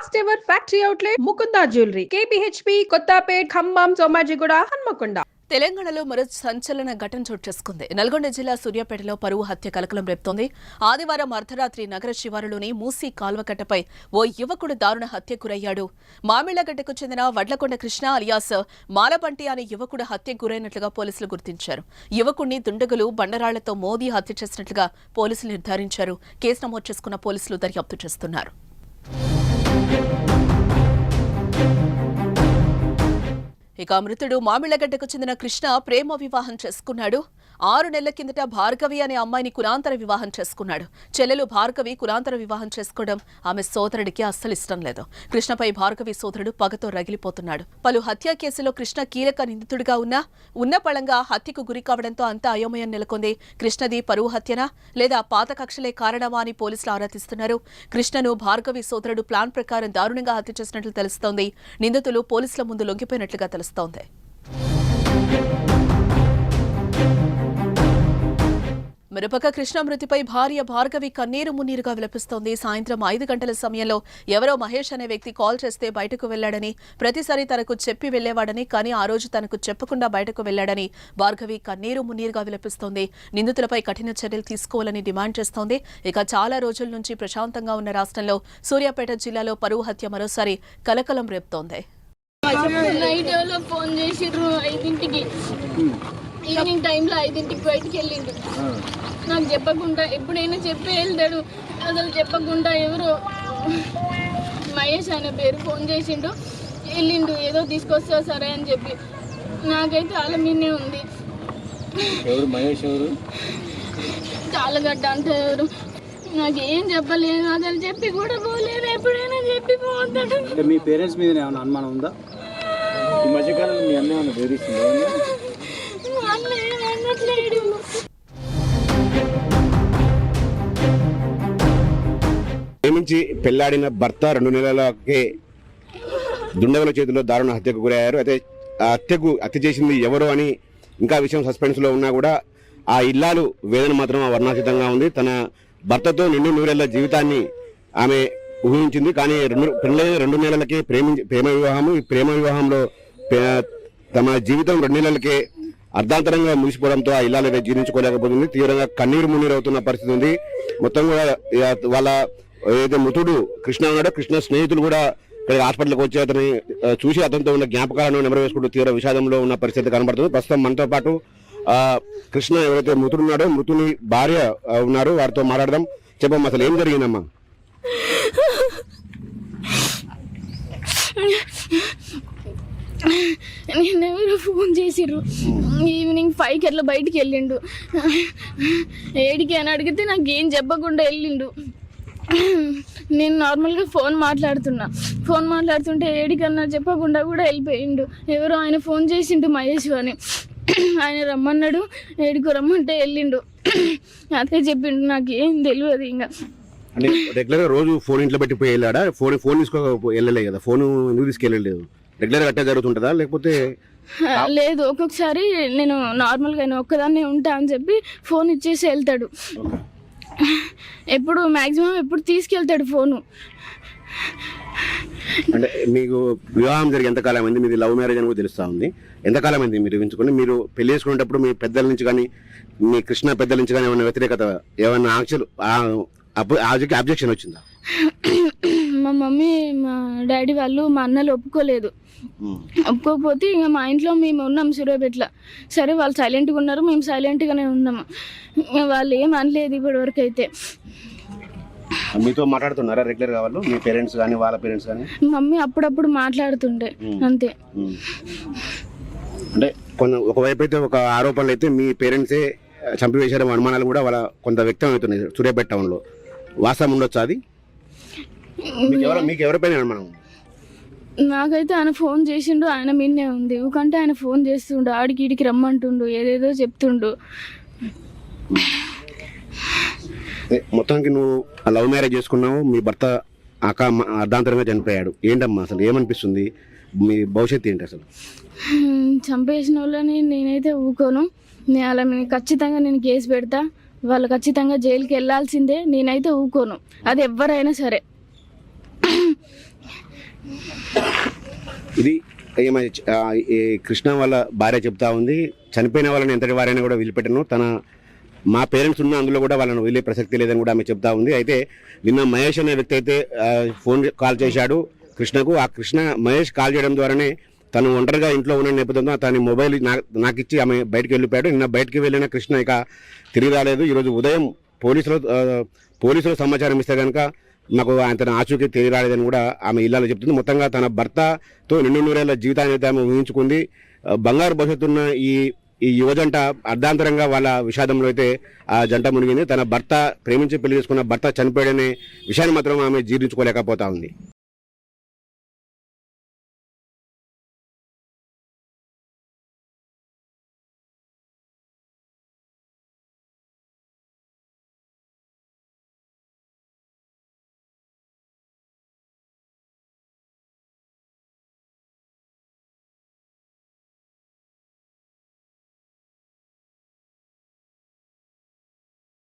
First ever factory outlet Mukunda jewellery KPHP Kothapet Khammam Somajiguda Hanamkonda. తెలంగాణలో మరో సంచలన ఘటన చోటు చేసుకుంది. నల్గొండ జిల్లా సూర్యాపేటలో పరువు హత్య కలకలం రేపుతోంది. ఆదివారం అర్ధరాత్రి నగర శివారులోని మూసీ కాల్వకట్టపై ఓ యువకుడు దారుణ హత్యకు గురయ్యాడు. మామిళ్లగడ్డకు చెందిన వడ్లకొండ కృష్ణ అలియాస్ మాలపంటి అనే యువకుడు హత్యకు గురైనట్లుగా పోలీసులు గుర్తించారు. యువకుడిని దుండగులు బండరాళ్లతో మోదీ హత్య చేసినట్లుగా పోలీసులు నిర్ధారించారు. కేసు నమోదు చేసుకున్న పోలీసులు దర్యాప్తు చేస్తున్నారు. ఇక మృతుడు మామిళ్లగడ్డకు చెందిన కృష్ణ ప్రేమ వివాహం చేసుకున్నాడు. 6 నెలల కిందట భార్గవి అనే అమ్మాయిని కులాంతర వివాహం చేసుకున్నాడు. చెల్లెలు భార్గవి కులాంతర వివాహం చేసుకోవడం ఆమె సోదరుడికి అస్సలు ఇష్టం లేదు. కృష్ణపై భార్గవి సోదరుడు పగతో రగిలిపోతున్నాడు. పలు హత్యా కేసులో కృష్ణ కీలక నిందితుడిగా ఉన్న పళంగా హత్యకు గురి కావడంతో అంతా అయోమయం నెలకొంది. కృష్ణది పరువు హత్యనా లేదా పాత కక్షలే కారణమా అని పోలీసులు ఆరా తీస్తున్నారు. కృష్ణను భార్గవి సోదరుడు ప్లాన్ ప్రకారం దారుణంగా హత్య చేసినట్లు తెలుస్తోంది. నిందితులు పోలీసుల ముందు లొంగిపోయినట్లుగా తెలుస్తోంది. మరోపక్క కృష్ణ మృతిపై భార్య భార్గవి కన్నీరు మున్నీరుగా విలపిస్తోంది. సాయంత్రం 5 గంటల సమయంలో ఎవరో మహేష్ అనే వ్యక్తి కాల్ చేస్తే బయటకు వెళ్లాడని, ప్రతిసారి తనకు చెప్పి వెళ్లేవాడని, కానీ ఆ రోజు తనకు చెప్పకుండా బయటకు వెళ్లాడని భార్గవి కన్నీరు మున్నీరుగా విలపిస్తోంది. నిందితులపై కఠిన చర్యలు తీసుకోవాలని డిమాండ్ చేస్తోంది. ఇక చాలా రోజుల నుంచి ప్రశాంతంగా ఉన్న రాష్ట్రంలో సూర్యాపేట జిల్లాలో పరువు హత్య మరోసారి కలకలం రేపుతోంది. నైట్ ఎవరో ఫోన్ చేసిర్రు 5ంటికి, ఈవినింగ్ టైంలో 5ంటికి బయటికి వెళ్ళిండు. నాకు చెప్పకుండా ఎప్పుడైనా చెప్పి వెళ్తాడు, అసలు చెప్పకుండా ఎవరో మహేష్ అనే పేరు ఫోన్ చేసిండు, వెళ్ళిండు ఏదో తీసుకొస్తా సరే అని చెప్పి. నాకైతే వాళ్ళ మీదనే ఉంది. చాలగడ్డ అంటే ఎవరు నాకేం చెప్పలేదు, అసలు చెప్పి కూడా పోలేదు. ఎప్పుడైనా చెప్పి పోతాడు. మీ పేరెంట్స్ మీద ఏమైనా అనుమానం ఉందా? ఈ మధ్యకాలంలో మీ అన్న ఏమైనా బెదిరిస్తుందా? అనట్లేడు. ప్రేమించి పెళ్లాడిన భర్త 2 నెలలకే దుండగుల చేతిలో దారుణ హత్యకు గురయ్యారు. అయితే ఆ హత్య చేసింది ఎవరు అని ఇంకా విషయం సస్పెన్స్ లో ఉన్నా కూడా ఆ ఇల్లాలు వేదన మాత్రం వర్ణాతీతంగా ఉంది. తన భర్తతో 2 నెలల జీవితాన్ని ఆమె ఊహించింది. కానీ 2 నెలలకే ప్రేమ వివాహము. ఈ ప్రేమ వివాహంలో తమ జీవితం 2 నెలలకే అర్ధాంతరంగా ముగిసిపోవడంతో ఆ ఇల్లాలు జీర్ణించుకోలేకపోతుంది. తీవ్రంగా కన్నీరు మున్నీరు అవుతున్న పరిస్థితి ఉంది. మొత్తం కూడా వాళ్ళ ఏదైతే మృతుడు కృష్ణ ఉన్నాడో, కృష్ణ స్నేహితులు కూడా ఇక్కడ హాస్పిటల్కి వచ్చి అతని చూసి అతనితో ఉన్న జ్ఞాపకాలను నెమరు వేసుకుంటూ తీవ్ర విషాదంలో ఉన్న పరిస్థితి కనబడుతుంది. ప్రస్తుతం మనతో పాటు కృష్ణ ఎవరైతే మృతుడు ఉన్నాడో, మృతుని భార్య ఉన్నారు, వారితో మాట్లాడదాం. చెప్పమ్మా, అసలు ఏం జరిగిందమ్మా? నేనెవరో ఫోన్ చేసిర్రు, ఈవినింగ్ 5కి అట్లా బయటికి వెళ్ళిండు. 7కి అని అడిగితే నాకేం చెప్పకుండా వెళ్ళిండు. నేను నార్మల్గా ఫోన్ మాట్లాడుతుంటే 7కి అన్నా చెప్పకుండా కూడా వెళ్ళిపోయిండు. ఎవరో ఆయన ఫోన్ చేసిండు మహేష్ అని, ఆయన రమ్మన్నాడు. 7కి రమ్మంటే వెళ్ళిండు. అదే చెప్పిండు, నాకు ఏం తెలియదు. ఇంకా అంటే రెగ్యులర్ గా రోజు ఫోన్ ఇంట్లో పెట్టి పోయి వెళ్ళాడా? ఫోన్ తీసుకో వెళ్ళలే కదా, ఫోన్ ఎందుకు తీసుకెళ్ళలేదు? రెగ్యులర్ గా అట్టే జరుగుతుంటుందా లేకపోతే? లేదు, ఒక్కొక్కసారి నేను నార్మల్గా ఒక్కదాన్నే ఉంటా అని చెప్పి ఫోన్ ఇచ్చేసి వెళ్తాడు. ఎప్పుడు మ్యాక్సిమం ఎప్పుడు తీసుకెళ్తాడు ఫోను. అంటే మీకు వివాహం జరిగి ఎంతకాలం అయింది? మీది లవ్ మ్యారేజ్ అని కూడా తెలుస్తా ఉంది. ఎంతకాలం అయింది మీరు ఊహించుకుని? మీరు పెళ్లి చేసుకునేటప్పుడు మీ పెద్దల నుంచి కానీ, మీ కృష్ణ పెద్దల నుంచి కానీ ఏమైనా వ్యతిరేకత, ఏమైనా అబ్జెక్షన్ వచ్చిందా? మా మమ్మీ, మా డాడీ వాళ్ళు, మా అన్నలు ఒప్పుకోకపోతే ఇంకా మా ఇంట్లో మేము ఉన్నాం సూర్యాపేటలో. సరే, వాళ్ళు సైలెంట్గా ఉన్నారు, మేము సైలెంట్గానే ఉన్నాము. వాళ్ళు ఏం అనలేదు ఇప్పటి వరకు అయితే. మీతో మాట్లాడుతున్నారా రెగ్యులర్ గా వాళ్ళు, మీ పేరెంట్స్ కానీ వాళ్ళ పేరెంట్స్ కానీ? మమ్మీ అప్పుడప్పుడు మాట్లాడుతుండే, అంతే. అంటే ఒకవైపు అయితే ఒక ఆరోపణలు అయితే మీ పేరెంట్సే చంపివేశారు అనుమానాలు కూడా వాళ్ళ కొంత వ్యక్తం అవుతున్నాయి సూర్యాపేట టౌన్ లో. వాస్తవం ఉండొచ్చా అది? మీకు ఎవరిపైన అనుమానం? నాకైతే ఆయన ఫోన్ చేసిండు, ఆయన మీదనే ఉంది. ఊకంటే ఆయన ఫోన్ చేస్తుండు, ఆడికి ఈడికి రమ్మంటుండు, ఏదేదో చెప్తుండు. మొత్తానికి నువ్వు లవ్ మ్యారేజ్ చేసుకున్నావు, మీ భర్త అర్ధాంతరంగా చనిపోయాడు. ఏంటమ్మా అసలు ఏమనిపిస్తుంది? మీ భవిష్యత్తు ఏంటి అసలు? చంపేసిన వాళ్ళని నేనైతే ఊకోను. అలా ఖచ్చితంగా నేను కేసు పెడతా. వాళ్ళు ఖచ్చితంగా జైలుకి వెళ్ళాల్సిందే. నేనైతే ఊకోను, అది ఎవరైనా సరే. ఇది ఈ కృష్ణ వాళ్ళ భార్య చెప్తా ఉంది, చనిపోయిన వాళ్ళని ఎంతటి వారైనా కూడా వదిలిపెట్టను, మా పేరెంట్స్ ఉన్న అందులో కూడా వాళ్ళని వదిలే ప్రసక్తి లేదని కూడా ఆమె చెప్తా ఉంది. అయితే నిన్న మహేష్ అనే వ్యక్తి అయితే ఫోన్ కాల్ చేశాడు కృష్ణకు. ఆ మహేష్ కాల్ చేయడం ద్వారానే తను ఒంటరిగా ఇంట్లో ఉన్న నేపథ్యంలో తన మొబైల్ నాకు ఇచ్చి ఆమె బయటకు వెళ్ళిపోయాడు. నిన్న బయటకు వెళ్ళిన కృష్ణ ఇక తిరిగి రాలేదు. ఈరోజు ఉదయం పోలీసులు సమాచారం ఇస్తే కనుక నాకు తన ఆచూకీ తిరిగి రాలేదని కూడా ఆమె ఇల్లాలో చెప్తుంది. మొత్తంగా తన భర్తతో 200 జీవితాన్ని అయితే ఆమె ఊహించుకుంది. బంగారు భవిష్యత్తున్న ఈ యువజంట అర్ధాంతరంగా వాళ్ళ విషాదంలో అయితే ఆ జంట మునిగింది. తన భర్త ప్రేమించి పెళ్లి చేసుకున్న భర్త చనిపోయాడనే విషయాన్ని మాత్రం ఆమె జీర్ణించుకోలేకపోతా ఉంది.